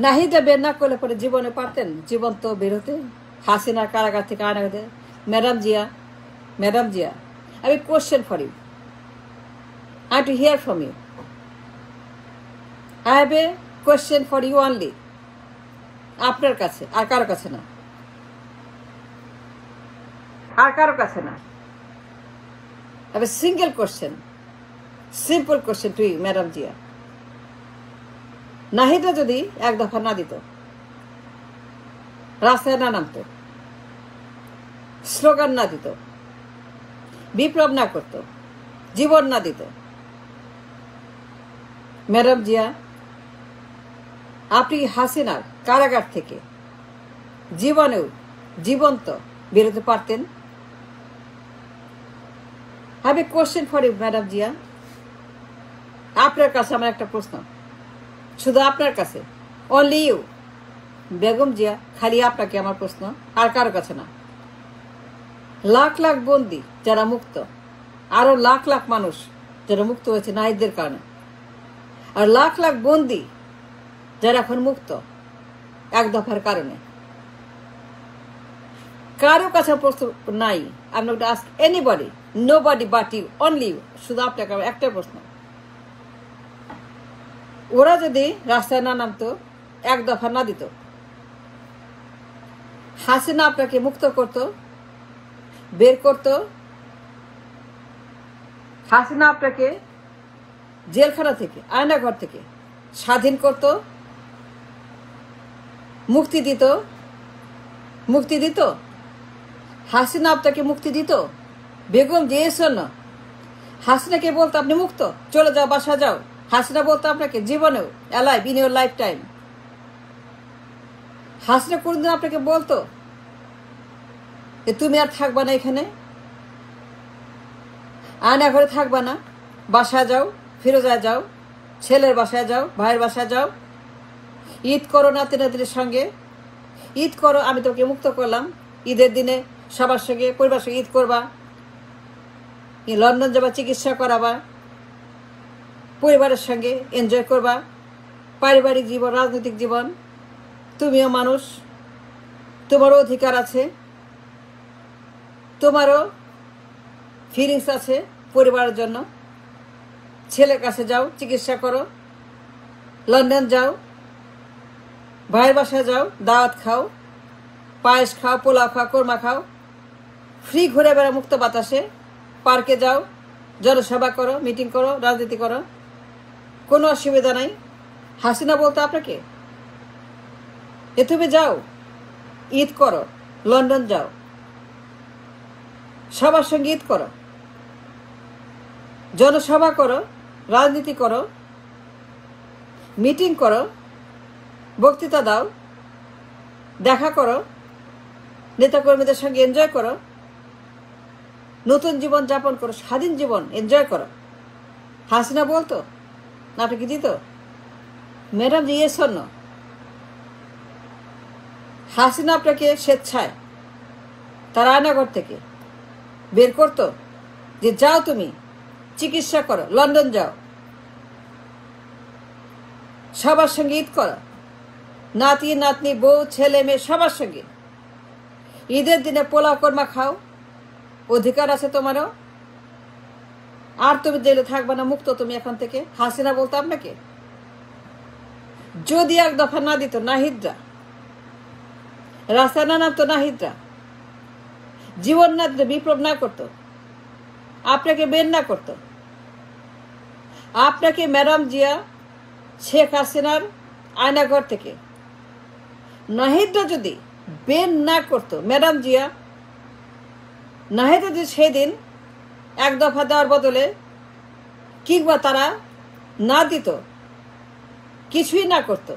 নাহিদা বের না করলে পরে জীবনে পারতেন জীবন তো বেরোতে? হাসিনার কারাগার থেকে আনা হতে? ম্যাডাম জিয়া, আমি question for you, I to hear from you, I have a question for you only, আপনার কাছে, আর কারো কাছে না, আর কারো কাছে না। have a single question, simple question to you, madam Zia. Nahida যদি এক দফা না দিত, রাস্তায় না নামতো, স্লোগান না দিত, বিপ্লব না করত, জীবন না দিত, ম্যাডাম জিয়া আপনি হাসিনার কারাগার থেকে জীবনেও জীবন্ত বেরোতে পারতেন? Have a question for you madam Zia, আপনার কাছে আমার একটা প্রশ্ন, শুধু আপনার কাছে, অনলি ইউ বেগম জিয়া, খালি আপনাকে আমার প্রশ্ন, আর কারো কাছে না। লাখ লাখ বন্দী যারা মুক্ত, আরো লাখ লাখ মানুষ যারা মুক্ত হয়েছে নাহিদদের কারণে, আর লাখ লাখ বন্দী যারা এখন মুক্ত এক দফার কারণে, কারো কাছে প্রশ্ন নাই। I'm not ask anybody, nobody but you, only you, শুধু আপনাকে একটা প্রশ্ন, ওরা যদি রাস্তায় না নামতো, এক দফা না দিত, হাসিনা আপনাকে মুক্ত করত, বের করত, হাসিনা আপনাকে জেলখানা থেকে, আয়নাঘর থেকে স্বাধীন করত, মুক্তি দিত, হাসিনা আপনাকে মুক্তি দিত? বেগম জিয়েছেন না, হাসিনাকে বলতো আপনি মুক্ত, চলে যাও, বাসা যাও। হাসিনা বলতো আপনাকে জীবনেও, alive in your life time. Hasina কোনদিন আপনাকে বলতো যে তুমি আর থাকবা না এখানে, আয়না ঘরে থাকবা না, বাসায় যাও, ফিরোজায় যাও, ছেলের বাসায় যাও, ভাইয়ের বাসায় যাও, ঈদ করো নাতি নাতির সঙ্গে, ঈদ করো, আমি তোকে মুক্ত করলাম, ঈদের দিনে সবার সঙ্গে পরিবার সঙ্গে ঈদ করবা, লন্ডন যাবা, চিকিৎসা করাবা, পরিবারের সঙ্গে এনজয় করবা, পারিবারিক জীবন, রাজনৈতিক জীবন, তুমিও মানুষ, তোমারও অধিকার আছে, তোমারও ফিলিংস আছে পরিবারের জন্য। ছেলের কাছে যাও, চিকিৎসা করো, লন্ডন যাও, ভাইয়ের বাসায় যাও, দাওয়াত খাও, পায়েস খাও, পোলাও খাও, কোরমা খাও, ফ্রি ঘুরে বেড়া মুক্ত বাতাসে, পার্কে যাও, জনসভা করো, মিটিং করো, রাজনীতি করো, কোনো অসুবিধা নাই। হাসিনা বলতো আপনাকে এ তুমি যাও, ঈদ করো, লন্ডন যাও, সবার সঙ্গে ঈদ করো, জনসভা করো, রাজনীতি করো, মিটিং করো, বক্তৃতা দাও, দেখা করো, নেতাকর্মীদের সঙ্গে এনজয় করো, নতুন জীবন যাপন করো, স্বাধীন জীবন এনজয় করো। হাসিনা বলতো না আপনাকে দিত? ম্যাডাম জিজ্ঞেস না, হাসিনা আপনাকে স্বেচ্ছায় তার আয়নাঘর থেকে বের করতো যে যাও তুমি চিকিৎসা করো, লন্ডন যাও, সবার সঙ্গে ঈদ করো, নাতি নাতনি, বউ, ছেলে মেয়ে সবার সঙ্গে ঈদের দিনে পোলাও কোরমা খাও, অধিকার আছে তোমারও, আর তুমি জেলে থাকবে না, মুক্ত তুমি এখন থেকে। হাসিনা বলতো আপনাকে? যদি এক দফা না দিত নাহিদরা, রাস্তায় না নামতো নাহিদরা, জীবন না দিত, বিপ্লব না করতো, আপনাকে বের না করতো, আপনাকে ম্যাডাম জিয়া শেখ হাসিনার আয়নাঘর থেকে নাহিদরা যদি বের না করতো, ম্যাডাম জিয়া নাহিদরা যদি সেদিন এক দফা দেওয়ার বদলে কিংবা তারা না দিত, কিছুই না করতো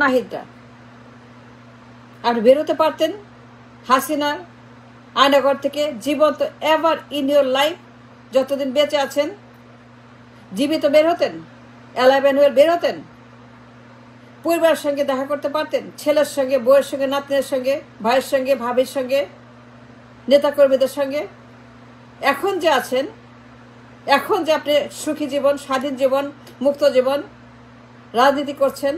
নাহিদরা, আর বেরোতে পারতেন হাসিনার আয়নাঘর থেকে জীবন্ত, এভার ইন ইউর লাইফ, যতদিন বেঁচে আছেন জীবিত বের হতেন, অ্যালাইভ অ্যান্ড ওয়েল বের হতেন, পরিবারের সঙ্গে দেখা করতে পারতেন, ছেলের সঙ্গে, বউয়ের সঙ্গে, নাতনের সঙ্গে, ভাইয়ের সঙ্গে, ভাবির সঙ্গে, নেতাকর্মীদের সঙ্গে। এখন যে আছেন, এখন যে আপনি সুখী জীবন, স্বাধীন জীবন, মুক্ত জীবন, রাজনীতি করছেন,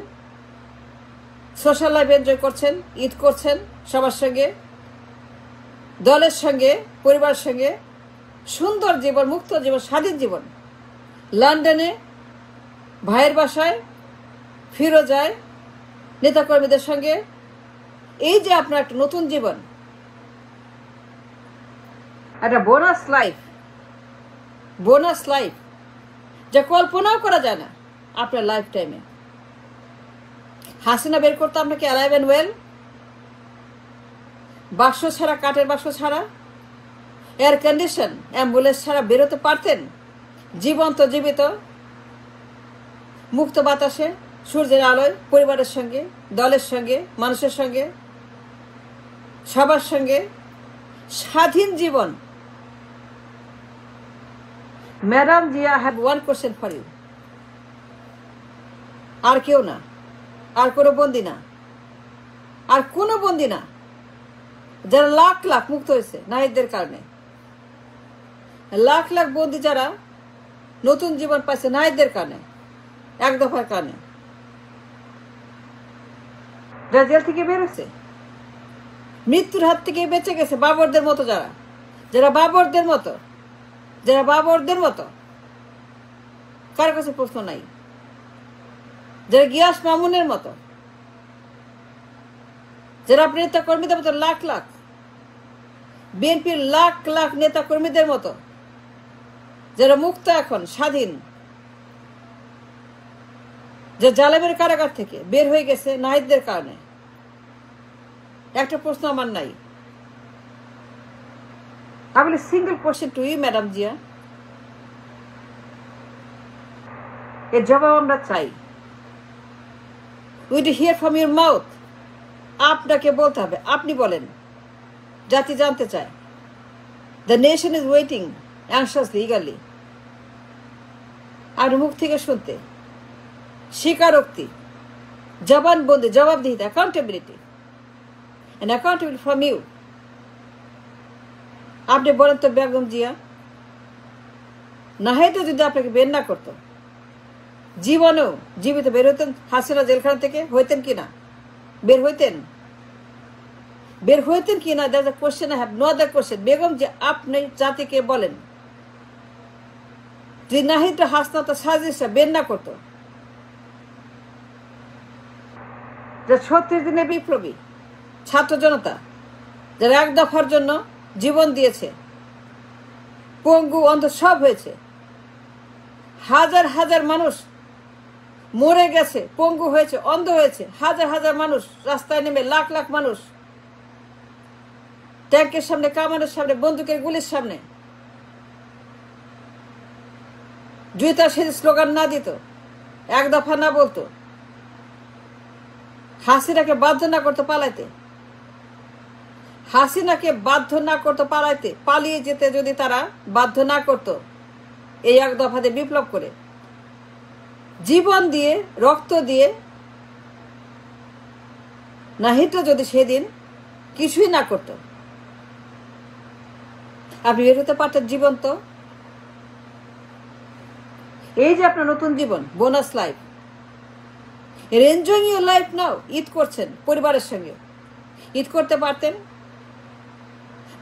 সোশ্যাল লাইফ এনজয় করছেন, ঈদ করছেন সবার সঙ্গে, দলের সঙ্গে, পরিবারের সঙ্গে, সুন্দর জীবন, মুক্ত জীবন, স্বাধীন জীবন। লন্ডনে ভাইয়ের বাসায় ফিরোজায় নেতাকর্মীদের সঙ্গে, এই যে আপনার একটা নতুন জীবন, একটা বোনাস লাইফ যা কল্পনাও করা যায় না আপনার লাইফ টাইমে। হাসিনা বের করতে আপনাকে অ্যালাইভ অ্যান্ড ওয়েল, বাক্স ছাড়া, কাঠের বাক্স ছাড়া, এয়ার কন্ডিশন অ্যাম্বুলেন্স ছাড়া বেরোতে পারতেন, জীবন্ত জীবিত মুক্ত বাতাসে, সূর্যের আলোয়, পরিবারের সঙ্গে, দলের সঙ্গে, মানুষের সঙ্গে, সবার সঙ্গে স্বাধীন জীবন। Madam Zia, have one question for you. আর কেউ না, আর কোনো বন্দি না, আর কোনো বন্দি না, যারা লাখ লাখ মুক্ত হয়েছে নাহিদদের কারণে, লাখ লাখ বন্দি যারা নতুন জীবন পাইছে নাহিদদের কারণে, এক দফার কারণে, যারা জেল থেকে বেরোচ্ছে, মৃত্যুর হাত থেকে বেঁচে গেছে, বাবরদের মতো, যারা বাবরদের মতো, কার কাছে প্রশ্ন নাই, যারা গিয়াস মামুনের মতো, যারা আপনার নেতা কর্মীদের মতো, লাখ লাখ বিএনপির লাখ লাখ নেতা কর্মীদের মতো, যারা মুক্ত এখন, স্বাধীন, যে জালেমের কারাগার থেকে বের হয়ে গেছে নাহিদদের কারণে। একটা প্রশ্ন আমার নাই, আমি single question to you madam Zia, এর জবাব আমরা চাই। We to hear from your mouth. আপনাকে বলতে হবে, আপনি বলেন, জাতি জানতে চায়। The nation is waiting anxiously, eagerly. আর মুখ থেকে শুনতে, স্বীকারোক্তি, জবানবন্দি, জবাবদিহিতা, accountability, and accountability from you. আপনি বলেন তো বেগম জিয়া, নাহিদও যদি আপনাকে বের না করতো, জীবনেও জীবিত বের হতেন হাসিনা জেলখানা থেকে? হইতেন কিনা? বের হইতেন কিনা? That's a question I have no other question. Begum যে আপনি জাতিকে বলেন, যদি নাহিদটা হাসনা তো সাজিশটা বের না করতো, যে 36 দিনের বিপ্লবী ছাত্র জনতা যারা এক দফার জন্য জীবন দিয়েছে, পঙ্গু অন্ধ সব হয়েছে, হাজার হাজার মানুষ মরে গেছে, পঙ্গু হয়েছে, অন্ধ হয়েছে, হাজার হাজার মানুষ রাস্তায় নেমে, লাখ লাখ মানুষ ট্যাঙ্কের সামনে, কামানের সামনে, বন্দুকের গুলির সামনে, যদি তার সে স্লোগান না দিত, এক দফা না বলতো, হাসিনাকে বাধ্য না করতে পালাইতে, পালিয়ে যেতে যদি তারা বাধ্য না করতো, এই এক দফাতে বিপ্লব করে, জীবন দিয়ে, রক্ত দিয়ে, নাহিদটা যদি সেদিন কিছুই না করতো, আপনি বের হতে পারতেন জীবন্ত। এই যে আপনার নতুন জীবন, bonus life, enjoying your life now. Eid করছেন পরিবারের সঙ্গে, ঈদ করতে পারতেন,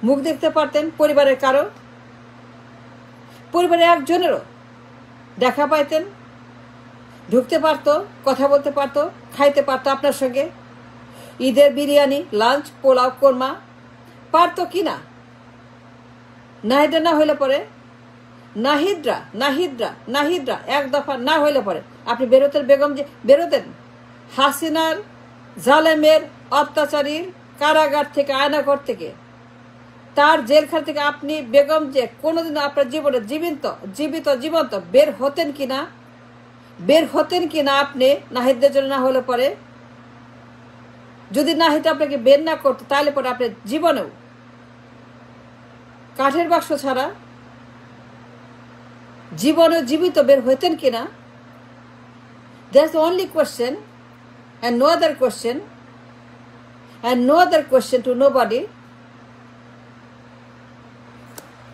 মুখ দেখতে পারতেন পরিবারের কারো, পরিবারের একজনেরও দেখা পাইতেন, ঢুকতে পারতো, কথা বলতে পারতো, খাইতে পারতো আপনার সঙ্গে, ঈদের বিরিয়ানি, লাঞ্চ, পোলাও, কোরমা পারতো কিনা? নাহিদরা না হইলে পরে, নাহিদরা এক দফা না হইলে পরে আপনি বেরোতেন, বেগম যে বেরোতেন হাসিনার জালেমের অত্যাচারীর কারাগার থেকে, আয়নাঘর থেকে, তার জেলখানা থেকে আপনি বেগম যে কোনোদিন আপনার জীবনে জীবন্ত বের হতেন কিনা আপনি নাহিদদের জন্য না হলে পরে? যদি নাহিদ আপনাকে বের না করতো, তাহলে পরে আপনি জীবনেও কাঠের বাক্স ছাড়া জীবনেও জীবিত বের হইতেন কিনা? That's the only question, and no other question to nobody.